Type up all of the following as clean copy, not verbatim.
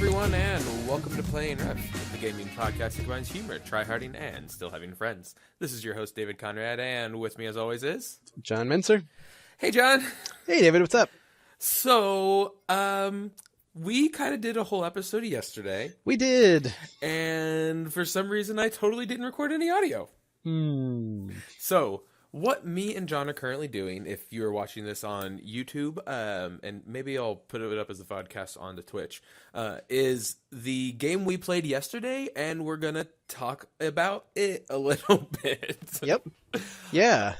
everyone, and welcome to Playing Rough, the gaming podcast that combines humor, tryharding, and still having friends. This is your host, David Conrad, and with me, as always, is... John Mincer. Hey, John! Hey, David, what's up? So, we kind of did a whole episode yesterday. We did. And for some reason, I totally didn't record any audio. So... what me and John are currently doing, if you're watching this on YouTube, and maybe I'll put it up as a podcast on the Twitch, is the game we played yesterday, and we're going to talk about it a little bit. Yep. Yeah.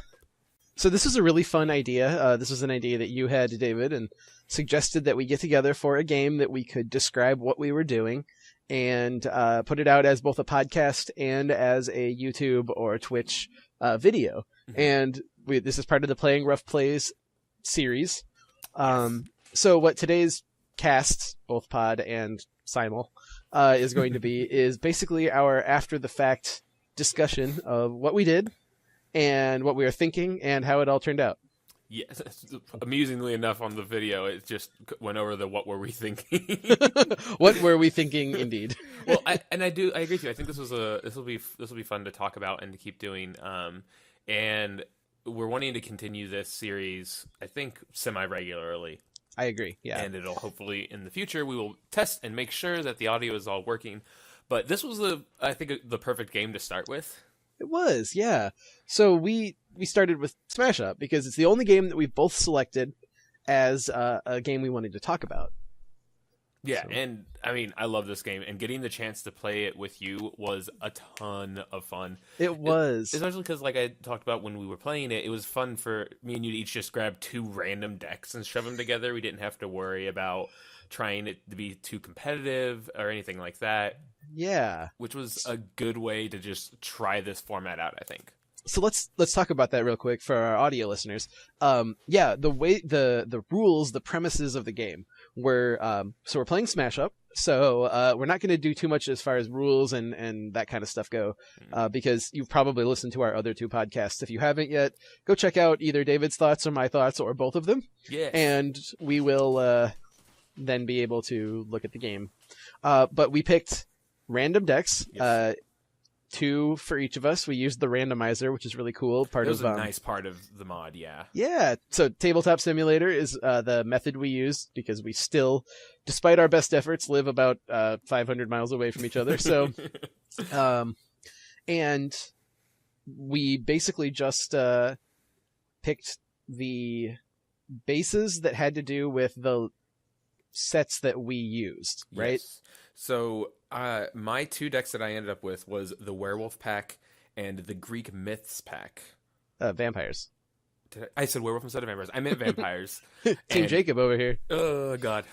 So this is a really fun idea. This was an idea that you had, David, and suggested that we get together for a game that we could describe what we were doing and put it out as both a podcast and as a YouTube or Twitch video. And this is part of the Playing Rough Plays series. So what today's cast, both pod and simul, is going to be is basically our after-the-fact discussion of what we did and what we were thinking and how it all turned out. Yes, amusingly enough, on the video, it just went over the "what were we thinking?" What were we thinking, indeed? Well, I agree with you. I think this will be fun to talk about and to keep doing. And we're wanting to continue this series, I think, semi-regularly. I agree, yeah. And it'll hopefully, in the future, we will test and make sure that the audio is all working. But this was, I think, the perfect game to start with. It was, yeah. So we started with Smash Up because it's the only game that we've both selected as a game we wanted to talk about. Yeah, so. And I mean, I love this game, and getting the chance to play it with you was a ton of fun. It was. Especially because, like I talked about when we were playing it, it was fun for me and you to each just grab two random decks and shove them together. We didn't have to worry about trying it to be too competitive or anything like that. Yeah. Which was a good way to just try this format out, I think. So let's talk about that real quick for our audio listeners. Yeah, the way the rules, the premises of the game were so we're playing Smash Up. So we're not going to do too much as far as rules and that kind of stuff go, because you've probably listened to our other two podcasts. If you haven't yet, go check out either David's thoughts or my thoughts or both of them. Yeah. And we will then be able to look at the game. But we picked random decks. Yes. Two for each of us. We used the randomizer, which is really cool. It was a nice part of the mod, yeah. Yeah. So Tabletop Simulator is the method we use because we still, despite our best efforts, live about 500 miles away from each other. So, and we basically just picked the bases that had to do with the sets that we used, right? Yes. So my two decks that I ended up with was the Werewolf pack and the Greek Myths pack. Vampires. I said werewolf instead of vampires. I meant vampires. Team Jacob over here. Oh, God.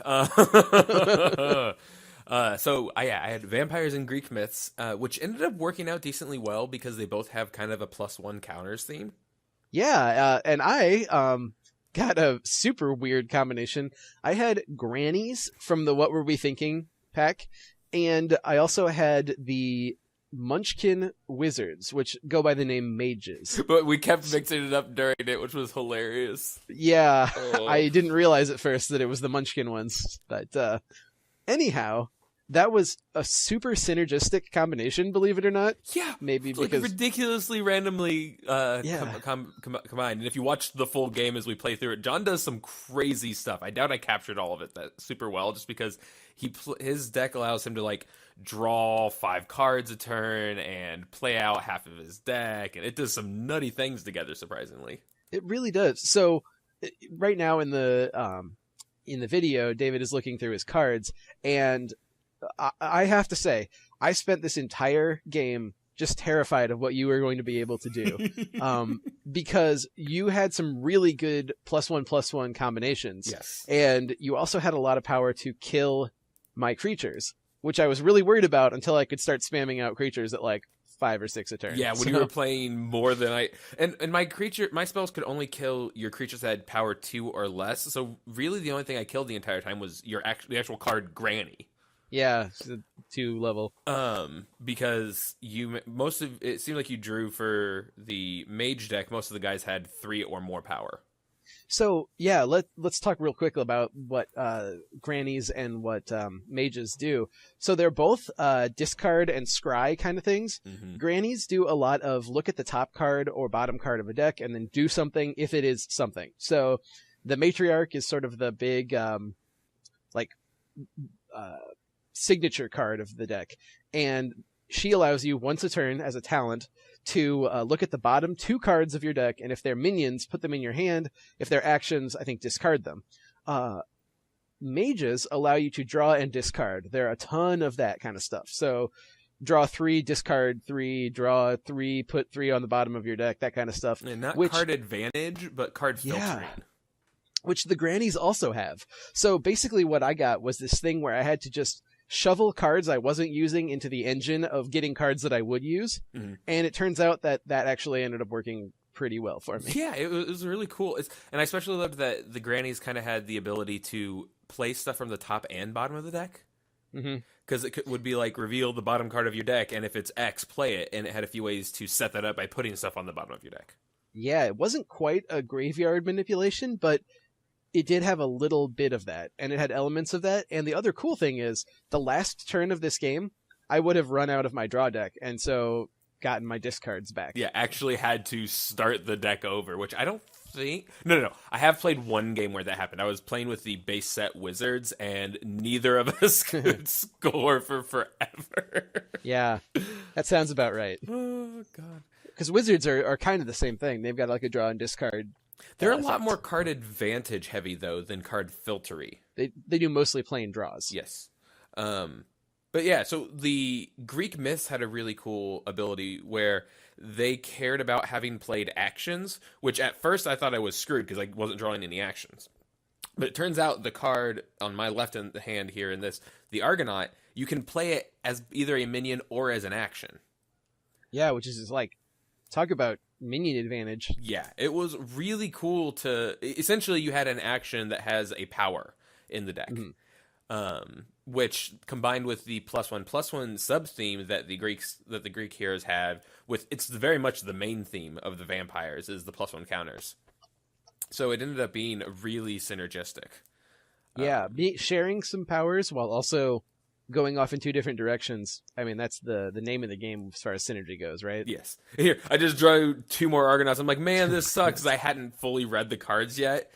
So I had vampires and Greek myths, which ended up working out decently well because they both have kind of a +1 counters theme. Yeah, and I got a super weird combination. I had grannies from the What Were We Thinking pack, and I also had the Munchkin Wizards, which go by the name Mages. But we kept mixing it up during it, which was hilarious. Yeah, I didn't realize at first that it was the Munchkin ones. But anyhow, that was a super synergistic combination, believe it or not. Yeah, maybe because like ridiculously randomly combined. And if you watch the full game as we play through it, John does some crazy stuff. I doubt I captured all of it that super well, just because his deck allows him to like draw 5 cards a turn and play out half of his deck, and it does some nutty things together. Surprisingly, it really does. So right now in the video, David is looking through his cards, and I have to say, I spent this entire game just terrified of what you were going to be able to do, because you had some really good +1/+1 combinations. Yes, and you also had a lot of power to kill my creatures, which I was really worried about until I could start spamming out creatures at like 5 or 6 a turn. Yeah, when you were playing more than and my spells could only kill your creatures that had power 2 or less. So really, the only thing I killed the entire time was the actual card Granny. Yeah, it's a 2 level. Because it seemed like you drew for the mage deck. Most of the guys had 3 or more power. So yeah, let's talk real quick about what grannies and what mages do. So they're both discard and scry kind of things. Mm-hmm. Grannies do a lot of look at the top card or bottom card of a deck and then do something if it is something. So the matriarch is sort of the big signature card of the deck, and she allows you once a turn as a talent to look at the bottom 2 cards of your deck, and if they're minions, put them in your hand. If they're actions, I think discard them. Mages allow you to draw and discard. There are a ton of that kind of stuff. So draw 3, discard 3, draw 3, put 3 on the bottom of your deck, that kind of stuff. And not card advantage, but card filtering. Yeah, which the grannies also have. So basically what I got was this thing where I had to just shovel cards I wasn't using into the engine of getting cards that I would use. Mm-hmm. And it turns out that actually ended up working pretty well for me. Yeah, it was really cool. And I especially loved that the grannies kind of had the ability to play stuff from the top and bottom of the deck. Because it would be like, reveal the bottom card of your deck, and if it's X, play it. And it had a few ways to set that up by putting stuff on the bottom of your deck. Yeah, it wasn't quite a graveyard manipulation, but it did have a little bit of that, and it had elements of that. And the other cool thing is, the last turn of this game, I would have run out of my draw deck, and so gotten my discards back. Yeah, actually had to start the deck over, which I don't think... No. I have played one game where that happened. I was playing with the base set Wizards, and neither of us could score for forever. Yeah, that sounds about right. Oh, God. Because Wizards are kind of the same thing. They've got like a draw and discard. They're a lot more card advantage heavy, though, than card filtery. They do mostly plain draws. Yes. But yeah, so the Greek myths had a really cool ability where they cared about having played actions, which at first I thought I was screwed because I wasn't drawing any actions. But it turns out the card on my left hand here in this, the Argonaut, you can play it as either a minion or as an action. Yeah, which is like, talk about minion advantage. Yeah, it was really cool to... Essentially, you had an action that has a power in the deck. Mm-hmm. Which, combined with the +1/+1 sub-theme that the Greek heroes have, it's very much the main theme of the vampires, is the +1 counters. So it ended up being really synergistic. Yeah, sharing some powers while also going off in 2 different directions. I mean, that's the name of the game as far as synergy goes, right? Yes. Here, I just drew 2 more Argonauts. I'm like, man, this sucks, because I hadn't fully read the cards yet.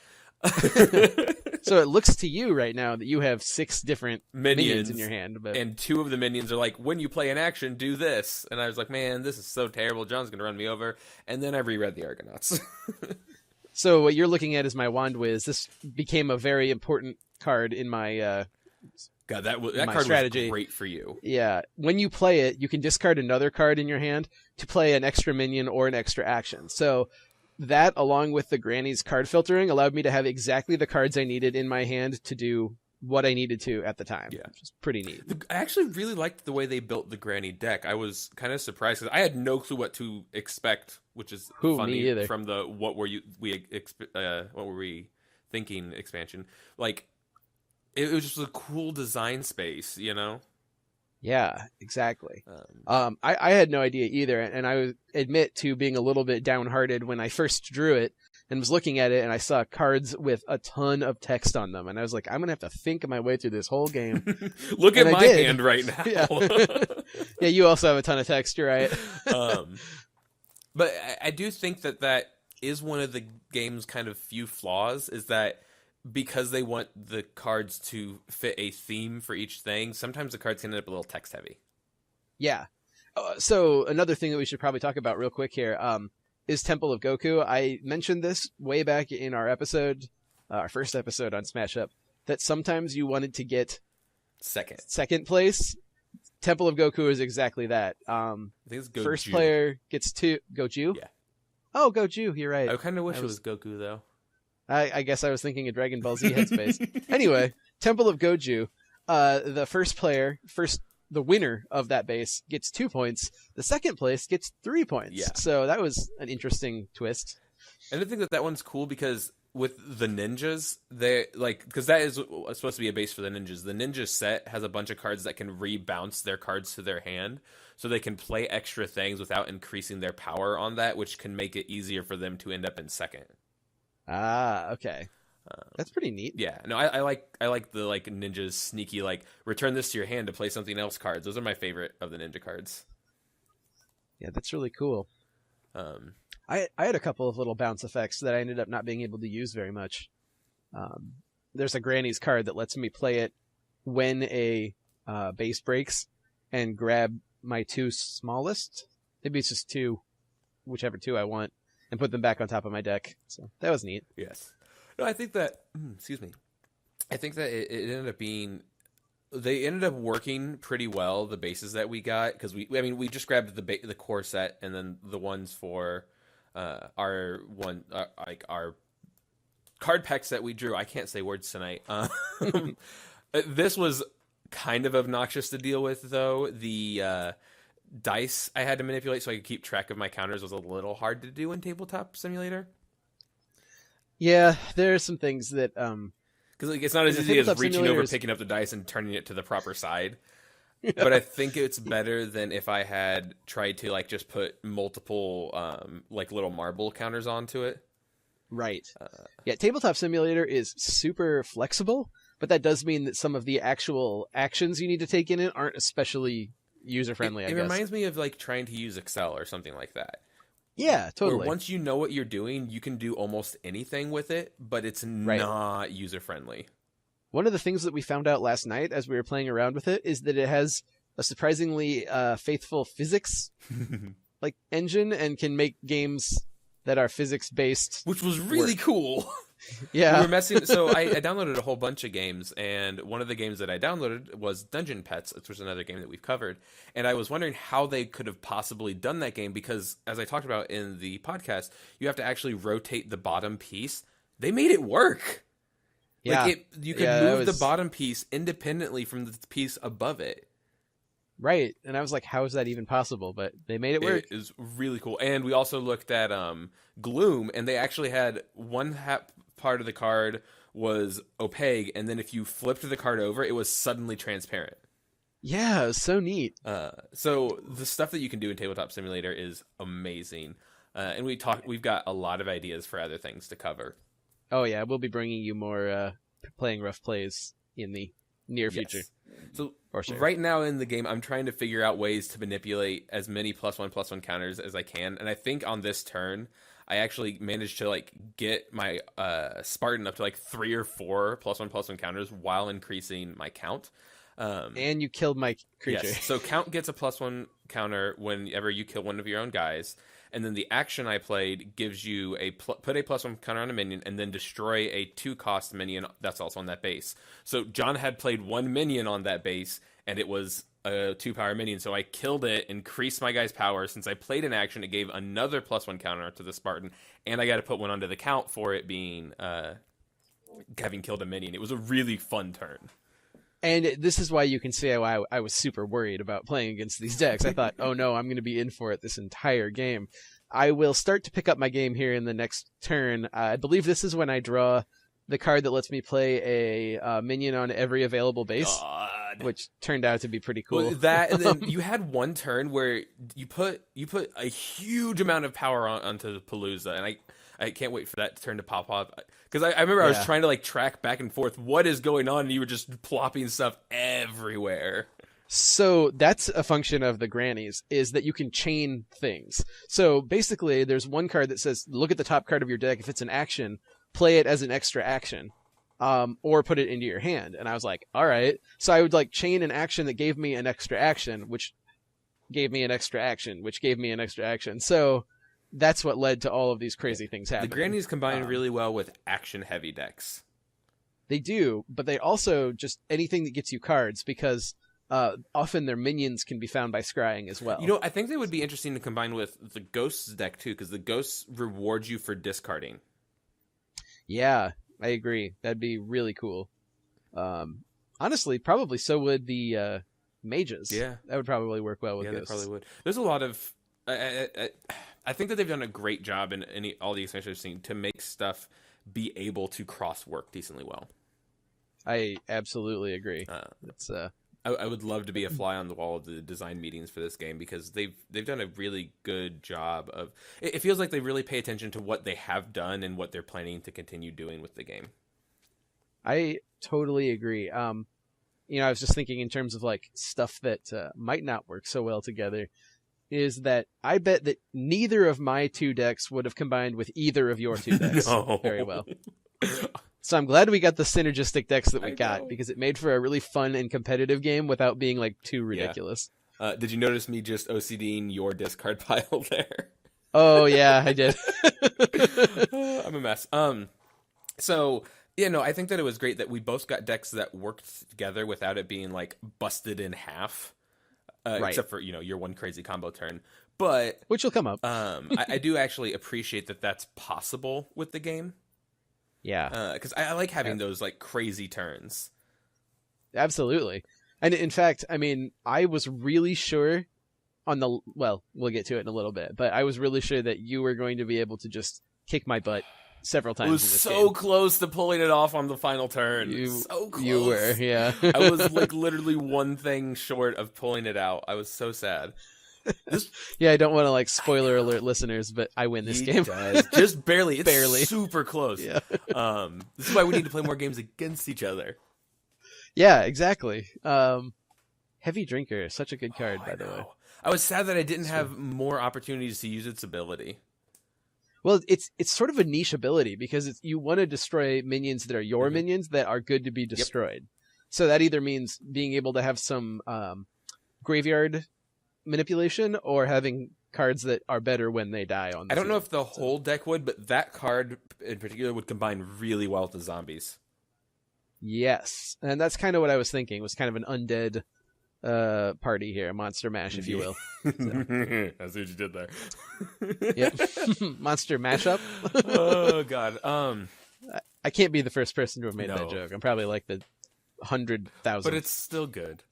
So it looks to you right now that you have 6 different minions in your hand. But... And 2 of the minions are like, when you play an action, do this. And I was like, man, this is so terrible. John's going to run me over. And then I reread the Argonauts. So what you're looking at is my Wand Whiz. This became a very important card in my... God, that card strategy was great for you. Yeah. When you play it, you can discard another card in your hand to play an extra minion or an extra action. So that, along with the Granny's card filtering, allowed me to have exactly the cards I needed in my hand to do what I needed to at the time. Yeah. Which is pretty neat. I actually really liked the way they built the Granny deck. I was kind of surprised because I had no clue what to expect, which is funny from the what were we thinking expansion. Like, it was just a cool design space, you know? Yeah, exactly. I had no idea either, and I would admit to being a little bit downhearted when I first drew it and was looking at it, and I saw cards with a ton of text on them, and I was like, I'm going to have to think my way through this whole game. Look at my hand right now. Yeah. Yeah, you also have a ton of text, you're right. But I do think that is one of the game's kind of few flaws, is that because they want the cards to fit a theme for each thing, sometimes the cards can end up a little text heavy. Yeah. So another thing that we should probably talk about real quick here is Temple of Goku. I mentioned this way back in our episode, our first episode on Smash Up, that sometimes you wanted to get second place. Temple of Goku is exactly that. I think it's Goju. First player gets 2. Goju? Yeah. Oh, Goju, you're right. I kind of wish it was Goku, though. I guess I was thinking of Dragon Ball Z headspace. Anyway, Temple of Goju. The first player, the winner of that base gets 2 points. The second place gets 3 points. Yeah. So that was an interesting twist. And I think that one's cool because with the ninjas, because that is supposed to be a base for the ninjas. The ninja set has a bunch of cards that can rebounce their cards to their hand, so they can play extra things without increasing their power on that, which can make it easier for them to end up in second. Ah, okay. That's pretty neat. Yeah, no, I like the like ninja's sneaky like return this to your hand to play something else cards. Those are my favorite of the ninja cards. Yeah, that's really cool. Um, I had a couple of little bounce effects that I ended up not being able to use very much. There's a Granny's card that lets me play it when a base breaks and grab my two smallest. Maybe it's just two, whichever two I want, and put them back on top of my deck. So that was neat. yes. No, I think that. Excuse me. I think that it ended up being. They ended up working pretty well. The bases that we got because we just grabbed the core set and then the ones for our card packs that we drew. I can't say words tonight. This was kind of obnoxious to deal with, though. The dice I had to manipulate so I could keep track of my counters was a little hard to do in Tabletop Simulator. Yeah, there are some things that Because like, it's not as easy as reaching over, picking up the dice, and turning it to the proper side. Yeah. But I think it's better than if I had tried to like just put multiple like little marble counters onto it. Right. Yeah, Tabletop Simulator is super flexible, but that does mean that some of the actual actions you need to take in it aren't especially user-friendly, I guess. It reminds me of like trying to use Excel or something like that. Yeah, totally. Where once you know what you're doing, you can do almost anything with it, but it's not user-friendly. One of the things that we found out last night as we were playing around with it is that it has a surprisingly faithful physics like engine and can make games that are physics-based. Which was really cool. Yeah. We were messing. So I downloaded a whole bunch of games, and one of the games that I downloaded was Dungeon Pets, which was another game that we've covered. And I was wondering how they could have possibly done that game because, as I talked about in the podcast, you have to actually rotate the bottom piece. They made it work. Yeah. Like you could move the bottom piece independently from the piece above it. Right. And I was like, how is that even possible? But they made it work. It is really cool. And we also looked at Gloom, and they actually had one part of the card was opaque, and then if you flipped the card over, it was suddenly transparent. Yeah, it was so neat. So the stuff that you can do in Tabletop Simulator is amazing. And we've got a lot of ideas for other things to cover. Oh yeah, we'll be bringing you more playing rough plays in the near future. Yes. So sure. Right now in the game, I'm trying to figure out ways to manipulate as many +1/+1 counters as I can. And I think on this turn, I actually managed to like get my Spartan up to like 3 or 4 +1/+1 counters while increasing my count. And you killed my creature. Yes. So count gets a +1 counter whenever you kill one of your own guys. And then the action I played gives you put a +1 counter on a minion and then destroy a 2-cost minion that's also on that base. So John had played 1 minion on that base, and it was a 2-power minion. So I killed it, increased my guy's power. Since I played an action, it gave another +1 counter to the Spartan, and I got to put one onto the count for it being having killed a minion. It was a really fun turn. And this is why you can say I was super worried about playing against these decks. I thought, oh no, I'm going to be in for it this entire game. I will start to pick up my game here in the next turn. I believe this is when I draw the card that lets me play a minion on every available base, which turned out to be pretty cool. Well, that and then you had one turn where you put a huge amount of power onto the Palooza, and I can't wait for that turn to pop up. Because I remember I was trying to like track back and forth what is going on, and you were just plopping stuff everywhere. So that's a function of the grannies, is that you can chain things. So basically, there's one card that says, look at the top card of your deck. If it's an action, play it as an extra action, or put it into your hand. And I was like, all right. So I would like chain an action that gave me an extra action, which gave me an extra action, which gave me an extra action. So that's what led to all of these crazy things happening. The grannies combine really well with action-heavy decks. They do, but they also just anything that gets you cards, because often their minions can be found by scrying as well. You know, I think they would be interesting to combine with the Ghosts deck, too, because the Ghosts reward you for discarding. Yeah, I agree. That'd be really cool. Honestly, probably so would the Mages. Yeah. That would probably work well with Ghosts. Yeah, they probably would. There's a lot of... I think that they've done a great job in all the expansions I've seen to make stuff be able to cross-work decently well. I absolutely agree. I would love to be a fly on the wall of the design meetings for this game, because they've done a really good job of. It feels like they really pay attention to what they have done and what they're planning to continue doing with the game. I totally agree. I was just thinking in terms of like stuff that might not work so well together. Is that I bet that neither of my 2 decks would have combined with either of your 2 decks very well. So I'm glad we got the synergistic decks that we got, because it made for a really fun and competitive game without being like too ridiculous. Yeah. Did you notice me just OCDing your discard pile there? Oh yeah, I did. I'm a mess. So yeah, no, I think that it was great that we both got decks that worked together without it being like busted in half. Right. Except for, your one crazy combo turn. But which will come up. I do actually appreciate that that's possible with the game. Yeah. Because I like having those like crazy turns. Absolutely. And in fact, I mean, I was really sure we'll get to it in a little bit, but I was really sure that you were going to be able to just kick my butt several times. I was so close to pulling it off on the final turn. So close. You were, yeah. I was like literally one thing short of pulling it out. I was so sad. Yeah, I don't want to like spoiler alert listeners, but I win this game. Just barely. It's barely. Super close. Yeah. This is why we need to play more games against each other. Yeah, exactly. Heavy Drinker, such a good card, by the way. I was sad that I didn't have more opportunities to use its ability. Well, it's sort of a niche ability, because you want to destroy minions that are your minions that are good to be destroyed. Yep. So that either means being able to have some graveyard manipulation, or having cards that are better when they die on the I don't field. know if the whole deck would, but that card in particular would combine really well with the zombies. Yes, and that's kind of what I was thinking. Was kind of an undead party here, a monster mash, if you will. So. I see what you did there. Yep. Monster mashup. Oh god. I can't be the first person to have made that joke. I'm probably like the 100,000. But it's still good.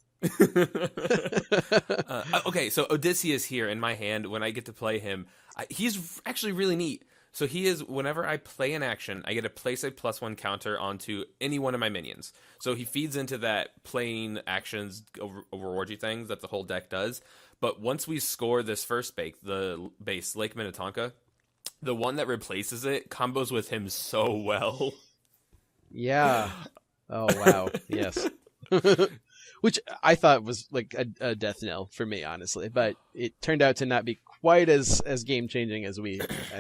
Okay, so Odysseus here in my hand. When I get to play him, he's actually really neat. So he is, whenever I play an action, I get to place a +1 counter onto any one of my minions. So he feeds into that playing actions overwargy thing that the whole deck does. But once we score this first the base, Lake Minnetonka, the one that replaces it combos with him so well. Yeah. Oh, wow. Yes. Which I thought was like a death knell for me, honestly. But it turned out to not be quite as game-changing as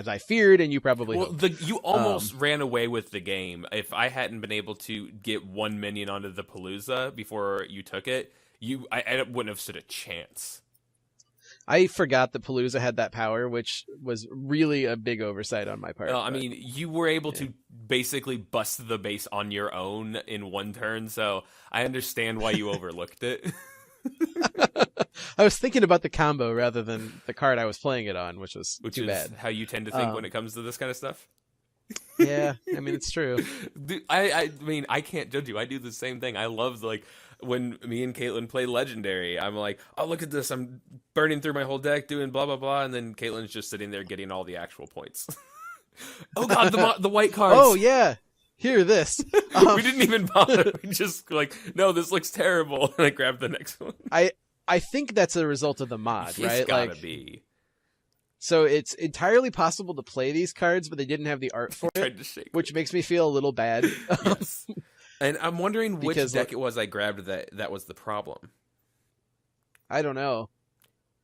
I feared, and you probably hoped. You almost ran away with the game. If I hadn't been able to get one minion onto the Palooza before you took it, I wouldn't have stood a chance. I forgot that Palooza had that power, which was really a big oversight on my part. I mean, you were able to basically bust the base on your own in one turn, so I understand why you overlooked it. I was thinking about the combo rather than the card I was playing it on, which was too bad. How you tend to think when it comes to this kind of stuff. Yeah, I mean, it's true. Dude, I mean, I can't judge you. I do the same thing. I love, like, when me and Caitlin play Legendary, I'm like, oh, look at this. I'm burning through my whole deck, doing blah, blah, blah. And then Caitlin's just sitting there getting all the actual points. Oh, God, the white cards. Oh, yeah. Hear this. We didn't even bother. We just, like, no, this looks terrible. And I grabbed the next one. I think that's a result of the mod, right? It's gotta be. So it's entirely possible to play these cards, but they didn't have the art for it, which makes me feel a little bad. Yes. And I'm wondering which deck it was I grabbed that was the problem. I don't know.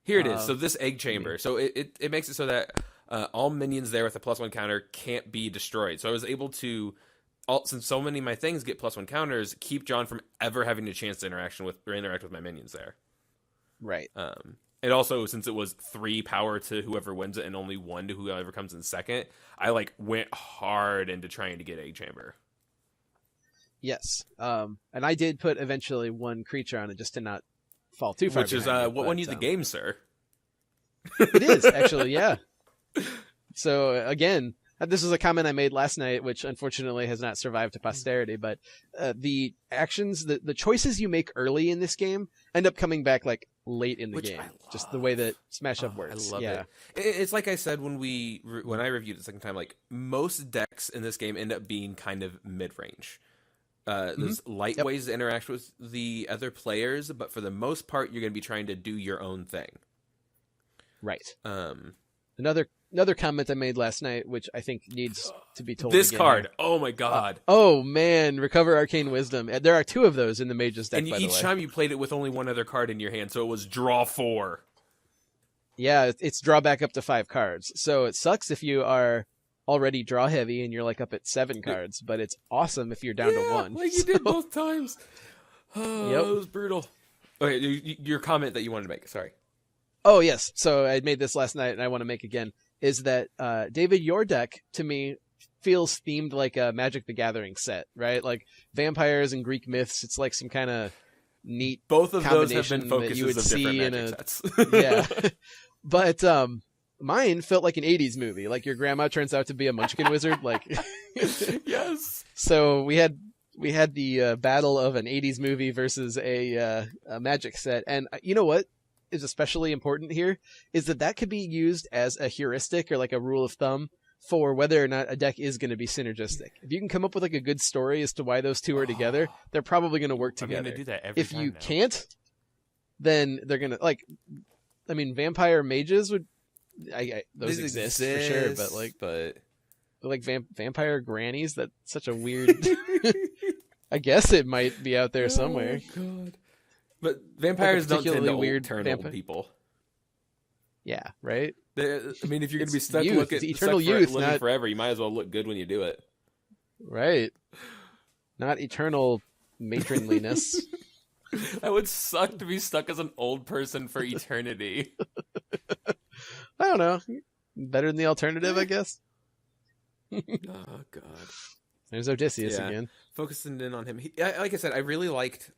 Here it is. So this egg chamber. So it makes it so that all minions there with a +1 counter can't be destroyed. So I was able to, since so many of my things get +1 counters, keep John from ever having a chance to interact with my minions there. Right. And also, since it was 3 power to whoever wins it and only 1 to whoever comes in second, I went hard into trying to get egg chamber. Yes. And I did put eventually 1 creature on it just to not fall too far. Which is what won you the game, sir. It is, actually, yeah. So, again, this is a comment I made last night, which unfortunately has not survived to posterity, but the actions, the choices you make early in this game end up coming back late in the game. Just the way that Smash Up works. I love it. It's like I said when I reviewed it the second time, most decks in this game end up being kind of mid-range. There's light Yep. ways to interact with the other players, but for the most part, you're going to be trying to do your own thing. Right. Um, Another comment I made last night, which I think needs to be told. this again card, here. oh my god! Oh man, Recover Arcane Wisdom. There are 2 of those in the Mage's deck, And by the each way. time you played it with only one other card in your hand, so it was draw 4. Yeah, it's draw back up to 5 cards. So it sucks if you are already draw heavy and you're like up at 7 cards, but it's awesome if you're down to 1. Like you did both times. Oh, Yep. It was brutal. Okay, your comment that you wanted to make. Sorry. Oh yes, so I made this last night and I want to make again. Is that David? Your deck to me feels themed like a Magic the Gathering set, right? Like vampires and Greek myths. It's like some kind of neat. Both of those have combination been that focuses you would of see different in Magic sets. Yeah, but mine felt like an '80s movie. Like your grandma turns out to be a Munchkin wizard. Like Yes. so we had the battle of an '80s movie versus a Magic set, and you know what is especially important here is that could be used as a heuristic or like a rule of thumb for whether or not a deck is going to be synergistic. If you can come up with like a good story as to why those 2 are together, they're probably going to work I'm together. gonna do that every If time you now. can't, then they're going to like. I mean, vampire mages would. Those exist for sure, but like vampire grannies. That's such a weird. I guess it might be out there somewhere. Oh, God. But vampires don't tend to particularly weird turn vampire- old people. Yeah, right. I mean, if you're going to be It's stuck youth. It's eternal youth, living not- forever, you might as well look good when you do it. Right. Not eternal matronliness. That would suck to be stuck as an old person for eternity. I don't know. Better than the alternative, I guess. Oh, God. There's Odysseus Yeah. again. Focusing in on him. Like I said, I really liked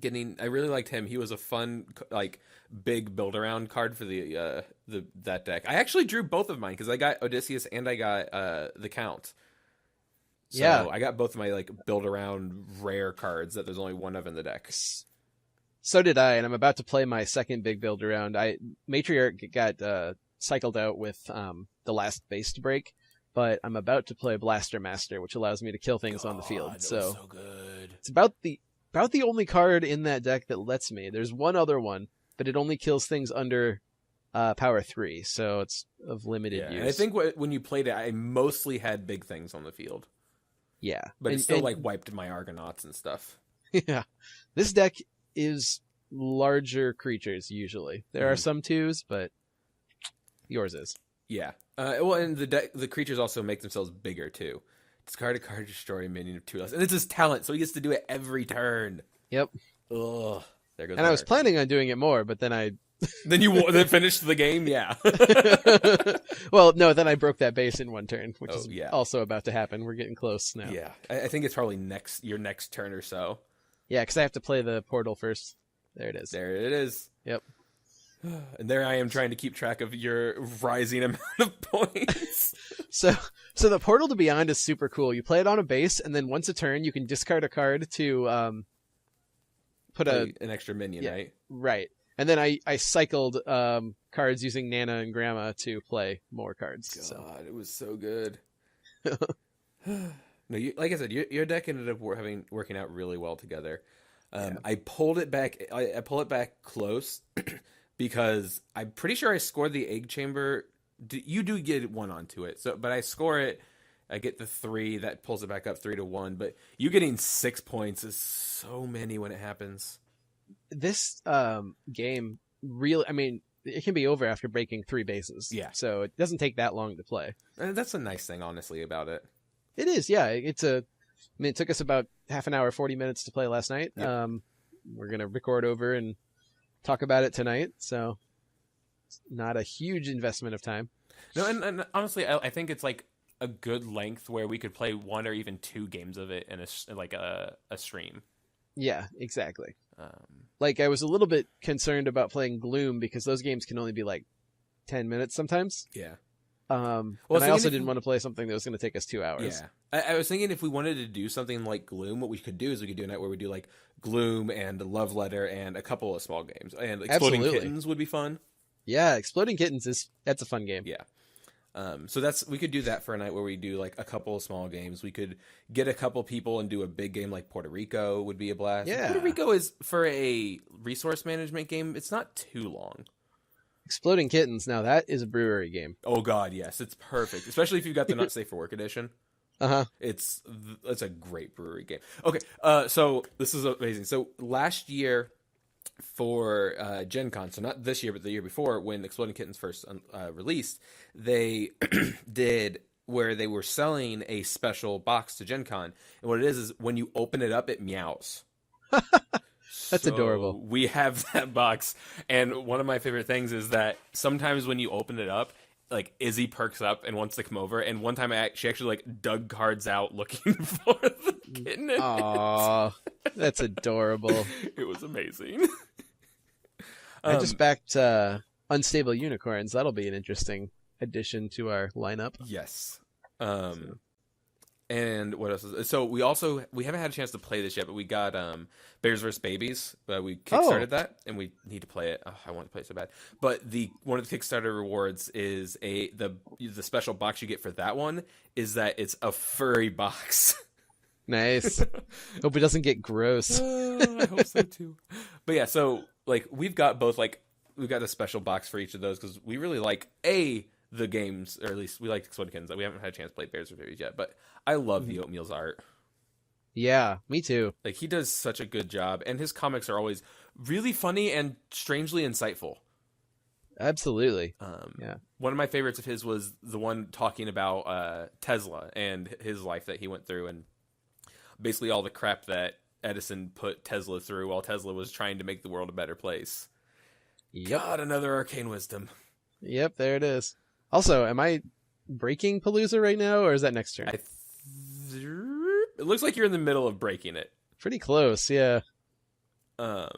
him. He was a fun, like, big build around card for that deck. I actually drew both of mine because I got Odysseus and I got the Count. So Yeah. I got both of my like build around rare cards that there's only one of in the deck. So did I, and I'm about to play my second big build around. Matriarch got cycled out with the last base to break, but I'm about to play Blaster Master, which allows me to kill things on the field. God, that So was so good. it's about the only card in that deck that lets me. There's one other one, but it only kills things under power 3, so it's of limited Yeah, use. and I think when you played it, I mostly had big things on the field, yeah, but it And- still and- like wiped my Argonauts and stuff. yeah, this deck is larger creatures usually. There are Mhm. some 2s, but yours is. Yeah. Well, and the creatures also make themselves bigger too. Discard a card, destroy a minion of 2 less, and it's his talent, so he gets to do it every turn. Yep. Ugh. There goes. And I was Art. planning on doing it more, but then I Then then finished the game. Yeah. well, no, then I broke that base in one turn, which Oh, is yeah. also about to happen. We're getting close now. Yeah. I think it's probably your next turn or so. Yeah, because I have to play the portal first. There it is. There it is. Yep. And there I am trying to keep track of your rising amount of points. So the portal to beyond is super cool. You play it on a base, and then once a turn, you can discard a card to put an extra minion, yeah. right? right. And then I cycled cards using Nana and Grandma to play more cards. God, So it was so good. No, like I said, your deck ended up working out really well together. I pulled it back. I pull it back close because I'm pretty sure I scored the egg chamber. You do get 1 onto it, but I score it. I get the 3 that pulls it back up 3-1. But you getting 6 points is so many when it happens. this game really, I mean, it can be over after breaking 3 bases. Yeah. So it doesn't take that long to play. And that's a nice thing, honestly, about it. It is, yeah. It took us about half an hour, 40 minutes to play last night. Yep. We're going to record over and talk about it tonight. So it's not a huge investment of time. No, and honestly, I think it's like a good length where we could play 1 or even 2 games of it in a stream. Yeah, exactly. Like I was a little bit concerned about playing Gloom because those games can only be like 10 minutes sometimes. Yeah. And so I also even if didn't want to play something that was going to take us 2 hours. Yeah. I was thinking if we wanted to do something like Gloom, what we could do is we could do a night where we do like Gloom and Love Letter and a couple of small games. And Exploding Absolutely. Kittens would be fun. Yeah, Exploding Kittens that's a fun game. Yeah. So we could do that for a night where we do like a couple of small games. We could get a couple people and do a big game like Puerto Rico would be a blast. Yeah. Puerto Rico is, for a resource management game, it's not too long. Exploding Kittens, now that is a brewery game. Oh god, yes, it's perfect, especially if you've got the Not Safe for Work edition. It's a great brewery game. Okay, so this is amazing. So last year for Gen Con, so not this year but the year before, when Exploding Kittens first released, they did where they were selling a special box to Gen Con, and what it is when you open it up, it meows. That's adorable. We have that box, and one of my favorite things is that sometimes when you open it up, like Izzy perks up and wants to come over, and one time she actually like dug cards out looking for the kitten. Aww, that's adorable. It was amazing. I just backed Unstable Unicorns. That'll be an interesting addition to our lineup. Yes. And what else so we haven't had a chance to play this yet, but we got Bears vs. Babies. We kickstarted that, and we need to play it. Oh, I want to play it so bad. But one of the Kickstarter rewards is the special box you get for that one is that it's a furry box. Nice. Hope it doesn't get gross. I hope so too. But yeah, so like we've got a special box for each of those because we really like the games, or at least we like Exploding Kittens. We haven't had a chance to play Bears vs. Babies yet, but I love the Oatmeal's art. Yeah, me too. Like, he does such a good job, and his comics are always really funny and strangely insightful. Absolutely. Yeah. One of my favorites of his was the one talking about Tesla and his life that he went through, and basically all the crap that Edison put Tesla through while Tesla was trying to make the world a better place. Yep. God, another arcane wisdom. Yep, there it is. Also, am I breaking Palooza right now, or is that next turn? It looks like you're in the middle of breaking it. Pretty close, yeah. I'll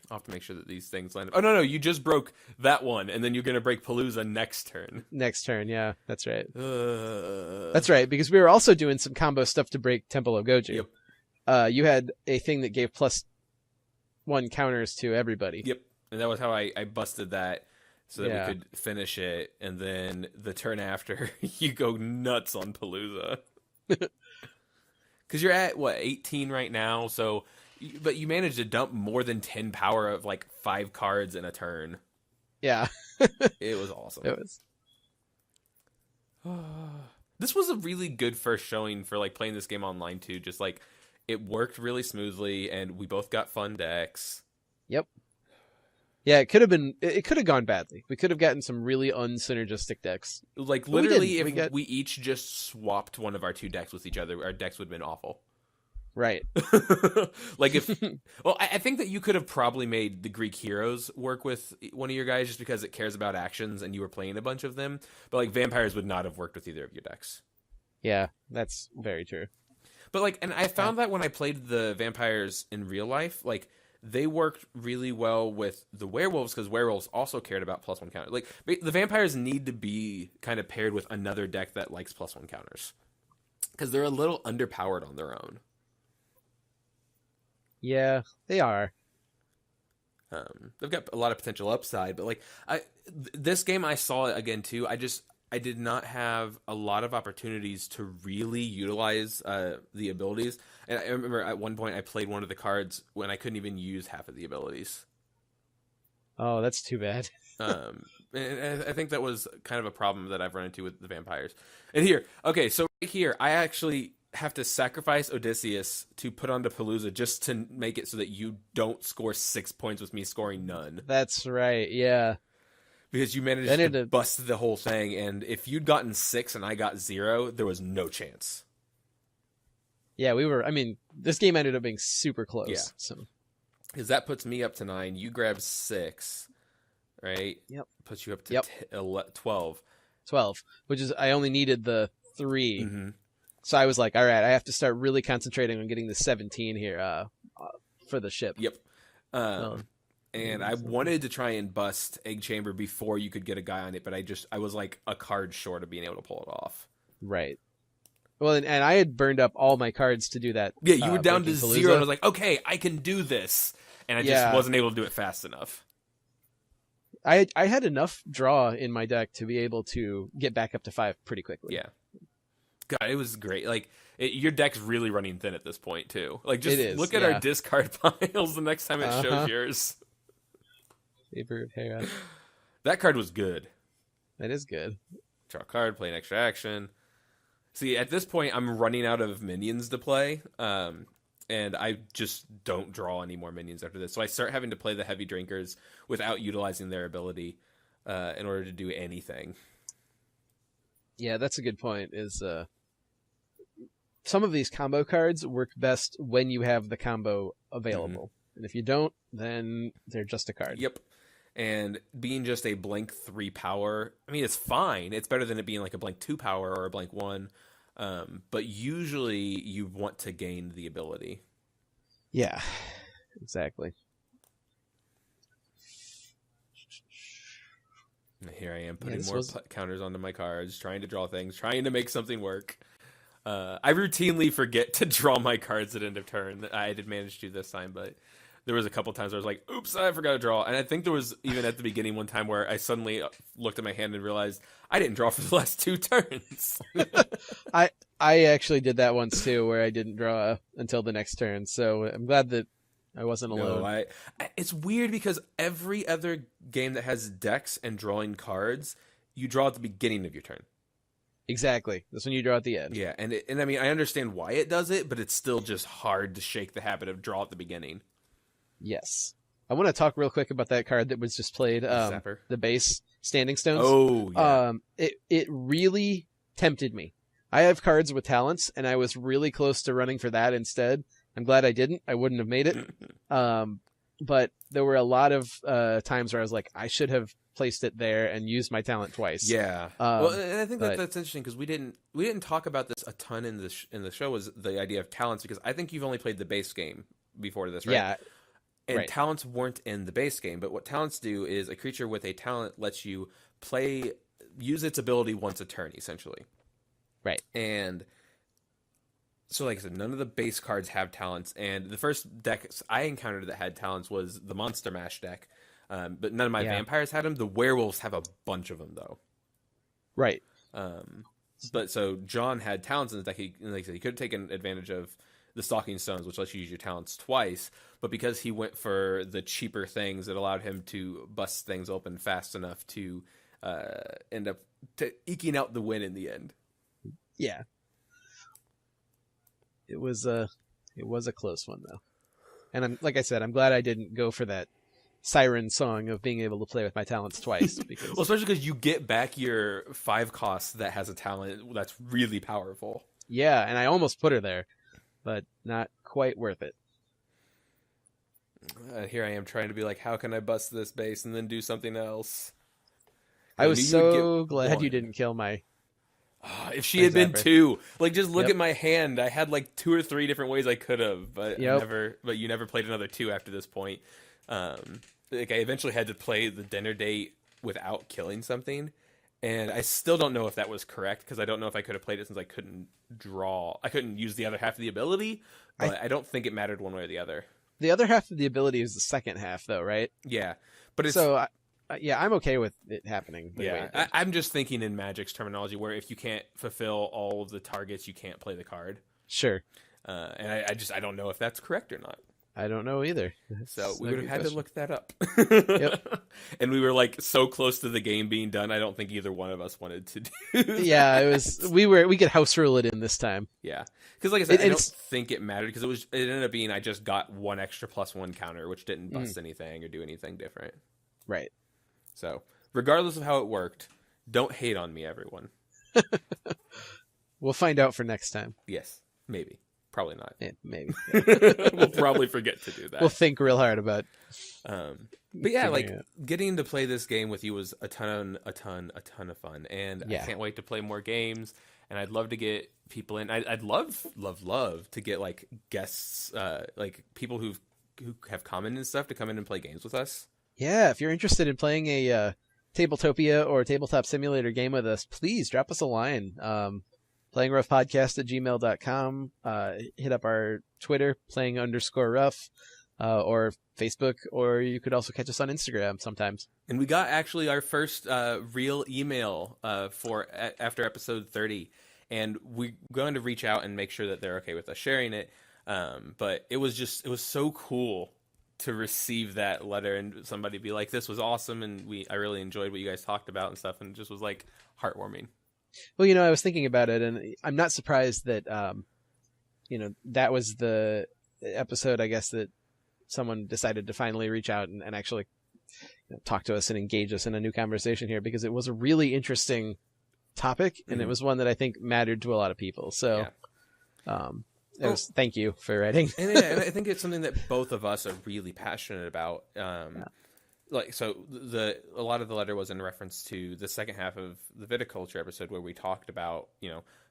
have to make sure that these things land up. Oh, no, you just broke that one, and then you're going to break Palooza next turn. Next turn, yeah, that's right. That's right, because we were also doing some combo stuff to break Temple of Goju. Yep. You had a thing that gave +1 counters to everybody. Yep, and that was how I busted that so that we could finish it, and then the turn after, you go nuts on Palooza. Because you're at, 18 right now, but you managed to dump more than 10 power of, 5 cards in a turn. Yeah. It was awesome. It was. This was a really good first showing for, playing this game online, too. Just, it worked really smoothly, and we both got fun decks. Yep. Yeah, it could have gone badly. We could have gotten some really unsynergistic decks. Literally, if we each just swapped one of our 2 decks with each other, our decks would have been awful. Right. I think that you could have probably made the Greek Heroes work with one of your guys just because it cares about actions and you were playing a bunch of them. But, Vampires would not have worked with either of your decks. Yeah, that's very true. But, and I found that when I played the Vampires in real life, they worked really well with the werewolves because werewolves also cared about +1 counter. The vampires need to be kind of paired with another deck that likes +1 counters because they're a little underpowered on their own. Yeah, they are. They've got a lot of potential upside, but this game I saw it again too. I did not have a lot of opportunities to really utilize the abilities. And I remember at one point I played one of the cards when I couldn't even use half of the abilities. Oh, that's too bad. And I think that was kind of a problem that I've run into with the vampires. And so right here, I actually have to sacrifice Odysseus to put onto Palooza just to make it so that you don't score 6 points with me scoring none. That's right, yeah. Because you managed to bust the whole thing, and if you'd gotten 6 and I got 0, there was no chance. Yeah, this game ended up being super close. Yeah. So. Because that puts me up to 9. You grab 6, right? Yep. Puts you up to 12. 12, which is, I only needed the 3. Mm-hmm. So I was like, all right, I have to start really concentrating on getting the 17 here for the ship. Yep. And I wanted to try and bust Egg Chamber before you could get a guy on it, but I was a card short of being able to pull it off. Right. Well, and I had burned up all my cards to do that. Yeah, you were down to Palooza. 0, and I was like, okay, I can do this. And I just wasn't able to do it fast enough. I had enough draw in my deck to be able to get back up to 5 pretty quickly. Yeah. God, it was great. Like, your deck's really running thin at this point, too. Like, just look at our discard piles the next time it shows yours. Favor of Hera. That card was good. That is good. Draw a card, play an extra action. See, at this point, I'm running out of minions to play, and I just don't draw any more minions after this. So I start having to play the heavy drinkers without utilizing their ability in order to do anything. Yeah, that's a good point. Is some of these combo cards work best when you have the combo available. Mm-hmm. And if you don't, then they're just a card. Yep. And being just a blank 3 power, I mean, it's fine. It's better than it being like a blank 2 power or a blank 1. But usually you want to gain the ability. Yeah, exactly. Here I am putting more counters onto my cards, trying to draw things, trying to make something work. I routinely forget to draw my cards at end of turn. I did manage to this time, but there was a couple times where I was like, oops, I forgot to draw. And I think there was even at the beginning one time where I suddenly looked at my hand and realized I didn't draw for the last 2 turns. I actually did that once too, where I didn't draw until the next turn. So I'm glad that I wasn't alone. No, it's weird because every other game that has decks and drawing cards, you draw at the beginning of your turn. Exactly. That's when you draw at the end. Yeah, and I mean, I understand why it does it, but it's still just hard to shake the habit of draw at the beginning. Yes. I want to talk real quick about that card that was just played, the base Standing Stones. Oh, yeah. It really tempted me. I have cards with talents, and I was really close to running for that instead. I'm glad I didn't. I wouldn't have made it. But there were a lot of times where I was like, I should have placed it there and used my talent twice. Yeah. Well, and I think that's interesting because we didn't talk about this a ton in the show, was the idea of talents, because I think you've only played the base game before this, right? Yeah. And right. Talents weren't in the base game, but what talents do is a creature with a talent lets you use its ability once a turn, essentially. Right. And so, like I said, none of the base cards have talents, and the first deck I encountered that had talents was the Monster Mash deck, but none of my vampires had them. The werewolves have a bunch of them, though. Right. But so John had talents in his deck. Like I said, he could have taken advantage of the Stalking Stones, which lets you use your talents twice, but because he went for the cheaper things, it allowed him to bust things open fast enough to end up eking out the win in the end. Yeah. It was a close one, though. And like I said, I'm glad I didn't go for that siren song of being able to play with my talents twice. Because... well, especially because you get back your 5 cost that has a talent that's really powerful. Yeah, and I almost put her there, but not quite worth it. Here I am trying to be like, how can I bust this base and then do something else? I was so glad you didn't kill my... if she had been 2, like, just look at my hand. I had like 2 or 3 different ways I could have, but but you never played another 2 after this point. Like, I eventually had to play the dinner date without killing something, and I still don't know if that was correct, because I don't know if I could have played it since I couldn't draw. I couldn't use the other half of the ability, but I don't think it mattered one way or the other. The other half of the ability is the second half, though, right? Yeah, but it's... So, I'm okay with it happening. Yeah, I'm just thinking in Magic's terminology, where if you can't fulfill all of the targets, you can't play the card. Sure. And I don't know if that's correct or not. I don't know either. So we would have had to look that up. Yep. And we were like so close to the game being done. I don't think either one of us wanted to do that. Yeah, it was. We could house rule it in this time. Yeah, because like I said, I don't think it mattered, because it ended up being I just got 1 extra +1 counter, which didn't bust anything or do anything different. Right. So regardless of how it worked, don't hate on me, everyone. We'll find out for next time. Yes, maybe. Probably not. Yeah, maybe. We'll probably forget to do that. We'll think real hard about. But yeah, like getting to play this game with you was a ton of fun, and I can't wait to play more games. And I'd love to get people in. I'd love to get like guests, like people who have commented and stuff to come in and play games with us. Yeah, if you're interested in playing a Tabletopia or Tabletop Simulator game with us, please drop us a line. PlayingRoughPodcast@gmail.com. Hit up our Twitter, playing_rough. or Facebook, or you could also catch us on Instagram sometimes. And we got actually our first real email after episode 30, and we're going to reach out and make sure that they're okay with us sharing it. But it was so cool to receive that letter and somebody be like, "This was awesome," and I really enjoyed what you guys talked about and stuff, and it just was like heartwarming. Well, I was thinking about it, and I'm not surprised that that was the episode, I guess, that someone decided to finally reach out and actually talk to us and engage us in a new conversation here, because it was a really interesting topic, and it was one that I think mattered to a lot of people. So, thank you for writing. and I think it's something that both of us are really passionate about. Like, so a lot of the letter was in reference to the second half of the viticulture episode, where we talked about,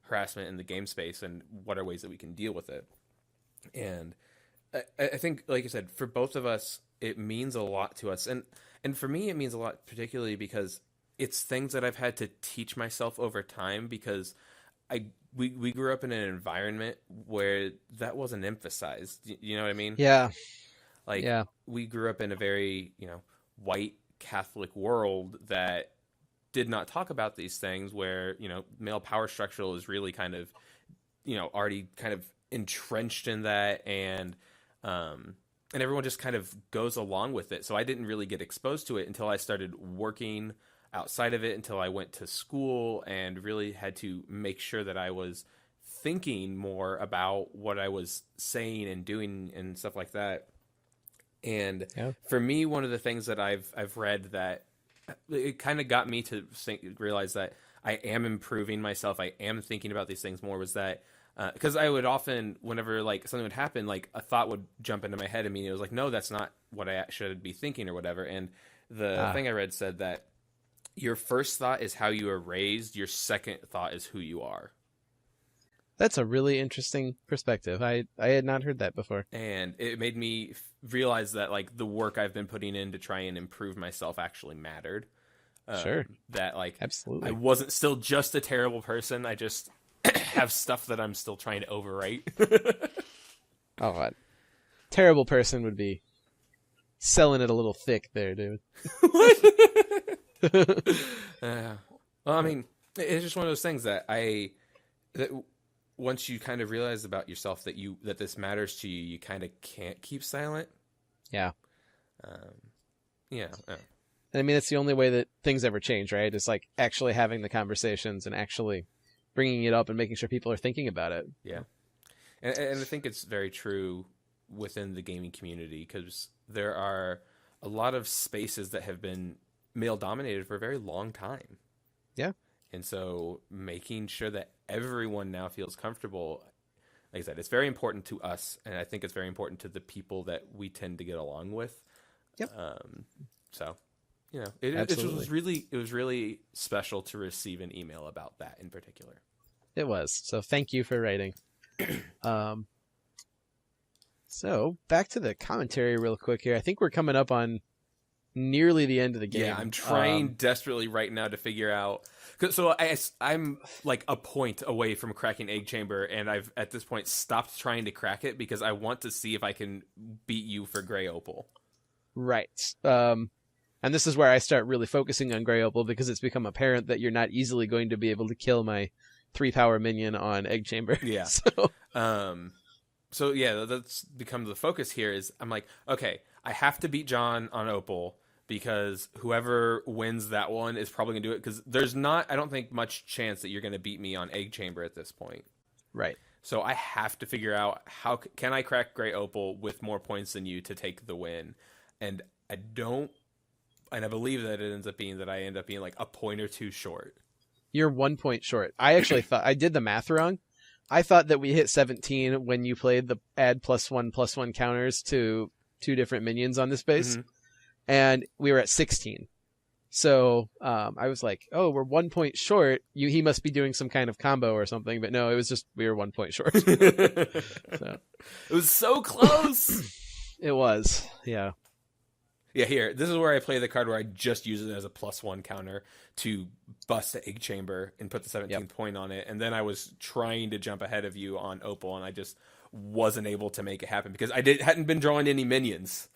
harassment in the game space and what are ways that we can deal with it. And I think, like I said, for both of us, it means a lot to us. And for me, it means a lot, particularly because it's things that I've had to teach myself over time, because we grew up in an environment where that wasn't emphasized. You know what I mean? Yeah. We grew up in a very, white Catholic world that did not talk about these things, where, male power structure is really kind of, already kind of entrenched in that, and everyone just kind of goes along with it. So I didn't really get exposed to it until I started working outside of it, until I went to school and really had to make sure that I was thinking more about what I was saying and doing and stuff like that. And for me, one of the things that I've read that it kind of got me to realize that I am improving myself, I am thinking about these things more, was that because I would often, whenever like something would happen, like a thought would jump into my head immediately. It was like, no, that's not what I should be thinking or whatever. And the thing I read said that your first thought is how you are raised, your second thought is who you are. That's a really interesting perspective. I had not heard that before. And it made me realize that like the work I've been putting in to try and improve myself actually mattered. Sure. That like, absolutely, I wasn't still just a terrible person. I just have stuff that I'm still trying to overwrite. What? Terrible person would be selling it a little thick there, dude. What? Well, I mean, it's just one of those things that once you kind of realize about yourself that this matters to you, you kind of can't keep silent. Yeah. Yeah. And I mean, it's the only way that things ever change, right? It's like actually having the conversations and actually bringing it up and making sure people are thinking about it. Yeah. And I think it's very true within the gaming community, because there are a lot of spaces that have been male dominated for a very long time. Yeah. And so making sure that everyone now feels comfortable, like I said, it's very important to us. And I think it's very important to the people that we tend to get along with. Yep. So, it was really special to receive an email about that in particular. It was. So thank you for writing. So back to the commentary real quick here. I think we're coming up on nearly the end of the game. Yeah, I'm trying desperately right now to figure out. So I'm like a point away from cracking Egg Chamber, and I've at this point stopped trying to crack it because I want to see if I can beat you for Gray Opal. Right. And this is where I start really focusing on Gray Opal, because it's become apparent that you're not easily going to be able to kill my 3-power minion on Egg Chamber. Yeah. So yeah, that's become the focus here. Is I'm like, okay, I have to beat John on Opal, because whoever wins that one is probably gonna do it, because there's not, I don't think, much chance that you're gonna beat me on Egg Chamber at this point. Right. So I have to figure out how can I crack Gray Opal with more points than you to take the win. And I believe that it ends up being that I end up being like a point or two short. You're 1 point short. I actually thought I did the math wrong. I thought that we hit 17 when you played the add +1/+1 counters to 2 different minions on this base. Mm-hmm. And we were at 16. So I was like, oh, we're 1 point short. He must be doing some kind of combo or something. But no, it was just we were 1 point short. So. It was so close. It was, yeah. Yeah, here. This is where I play the card where I just use it as a +1 counter to bust the Egg Chamber and put the 17th point on it. And then I was trying to jump ahead of you on Opal, and I just wasn't able to make it happen because I hadn't been drawing any minions.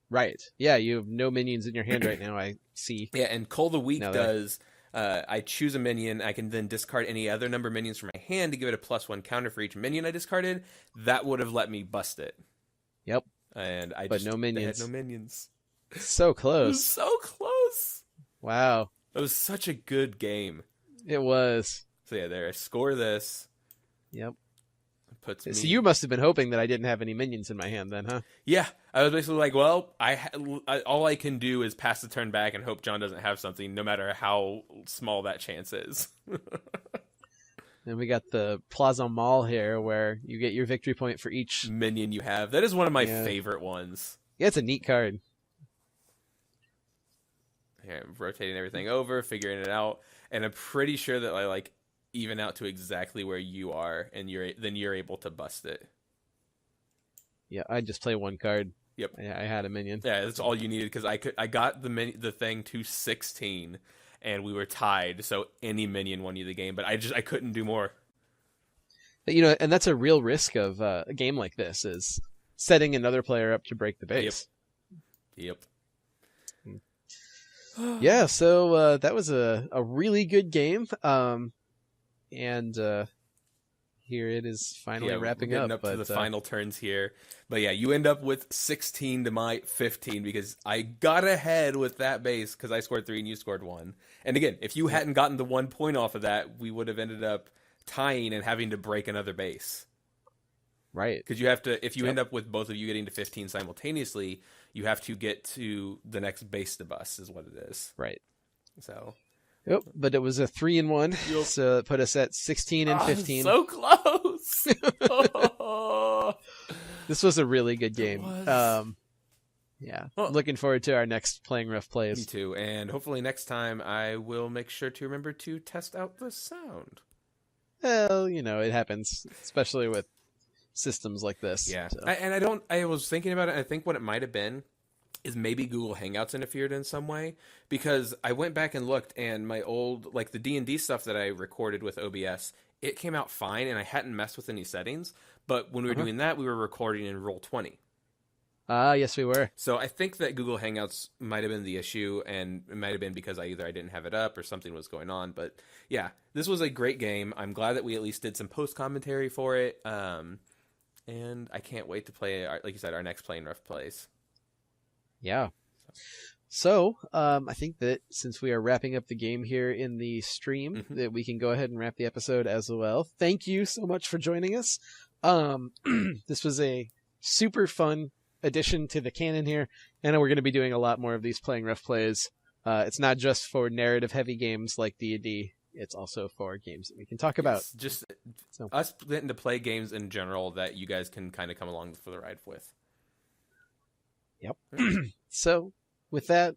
Right. Yeah, you have no minions in your hand right now, I see. Yeah, and Cull the Weak does... I choose a minion. I can then discard any other number of minions from my hand to give it a +1 counter for each minion I discarded. That would have let me bust it. Yep. And no minions. had no minions. So close. It was so close. Wow. It was such a good game. It was. So yeah, there. I score this. Yep. Puts me... So you must have been hoping that I didn't have any minions in my hand then, huh? Yeah. I was basically like, well, all I can do is pass the turn back and hope John doesn't have something, no matter how small that chance is. And we got the Plaza Mall here, where you get your victory point for each minion you have. That is one of my favorite ones. Yeah, it's a neat card. Yeah, I'm rotating everything over, figuring it out, and I'm pretty sure that I even out to exactly where you are, and you're able to bust it. Yeah, I just play one card. Yep, I had a minion. Yeah, that's all you needed because I got the thing to 16, and we were tied. So any minion won you the game, but I couldn't do more. But, and that's a real risk of a game like this is setting another player up to break the base. Yep. Yeah, so that was a really good game. And here it is finally wrapping up. To the final turns here. But yeah, you end up with 16 to my 15 because I got ahead with that base because I scored 3 and you scored 1. And again, if you hadn't gotten the 1 point off of that, we would have ended up tying and having to break another base. Right. Because you have to, if you end up with both of you getting to 15 simultaneously, you have to get to the next base to bust is what it is. Right. So... Yep, but it was a 3-1, so it put us at 16 and 15. So close. This was a really good game. Yeah, well, looking forward to our next Playing Rough Plays. Me too, and hopefully next time I will make sure to remember to test out the sound. Well, it happens, especially with systems like this. Yeah, so. I was thinking about it. I think what it might have been is maybe Google Hangouts interfered in some way, because I went back and looked, and my old, the D&D stuff that I recorded with OBS, it came out fine, and I hadn't messed with any settings, but when we were doing that, we were recording in Roll20. Yes, we were. So I think that Google Hangouts might have been the issue, and it might have been because I didn't have it up or something was going on, but yeah, this was a great game. I'm glad that we at least did some post-commentary for it, and I can't wait to play, like you said, our next Playing Rough Plays. Yeah. So, I think that since we are wrapping up the game here in the stream, that we can go ahead and wrap the episode as well. Thank you so much for joining us. This was a super fun addition to the canon here, and we're going to be doing a lot more of these Playing Rough Plays. It's not just for narrative-heavy games like D&D. It's also for games that we can talk about. It's just us getting to play games in general that you guys can kind of come along for the ride with. Yep. So, with that,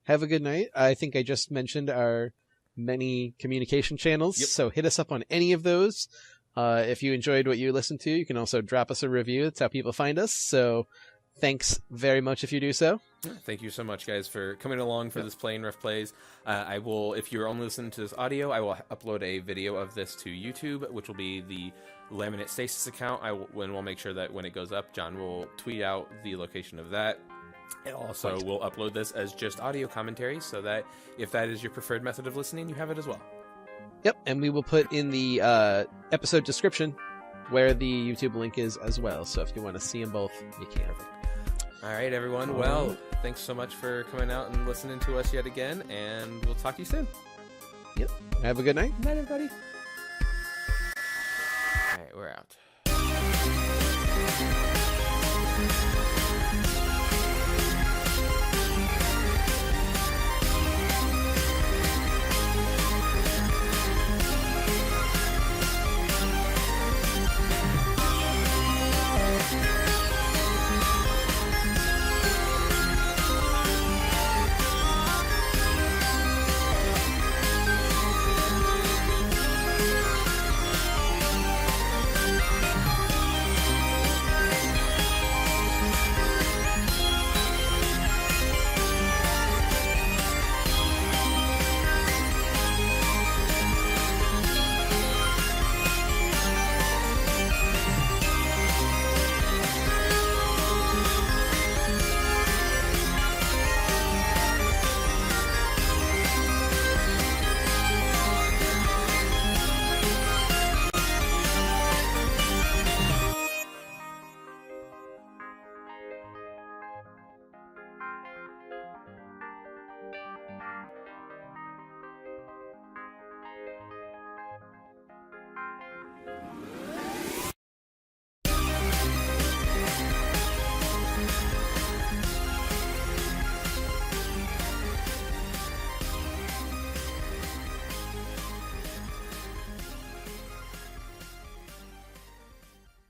have a good night. I think I just mentioned our many communication channels, so hit us up on any of those. If you enjoyed what you listened to, you can also drop us a review. That's how people find us. So, thanks very much if you do so. Thank you so much, guys, for coming along for this Playing Rough Plays. I will, if you're only listening to this audio, I will upload a video of this to YouTube, which will be the Laminate Stasis account. We'll make sure that when it goes up, John will tweet out the location of that. And also, we'll upload this as just audio commentary, so that if that is your preferred method of listening, you have it as well. Yep, and we will put in the episode description where the YouTube link is as well. So if you want to see them both, you can. All right, everyone. Well, thanks so much for coming out and listening to us yet again, and we'll talk to you soon. Yep. Have a good night. Good night, everybody. All right, we're out.